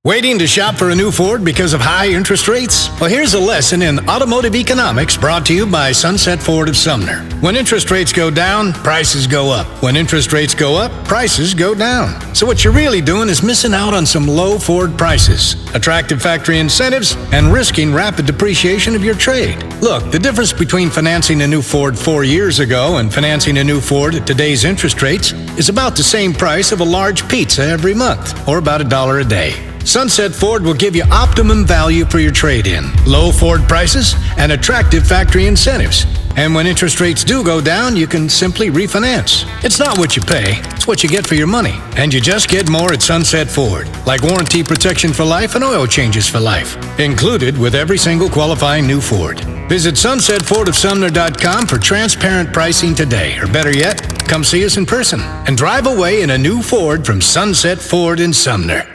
Waiting to shop for a new Ford because of high interest rates? Well, here's a lesson in automotive economics brought to you by Sunset Ford of Sumner. When interest rates go down, prices go up. When interest rates go up, prices go down. So what you're really doing is missing out on some low Ford prices, attractive factory incentives, and risking rapid depreciation of your trade. Look, the difference between financing a new Ford 4 years ago and financing a new Ford at today's interest rates is about the same price of a large pizza every month, or about $1 a day. Sunset Ford will give you optimum value for your trade-in, low Ford prices, and attractive factory incentives. And when interest rates do go down, you can simply refinance. It's not what you pay, it's what you get for your money. And you just get more at Sunset Ford, like warranty protection for life and oil changes for life, included with every single qualifying new Ford. Visit sunsetfordofsumner.com for transparent pricing today, or better yet, come see us in person and drive away in a new Ford from Sunset Ford in Sumner.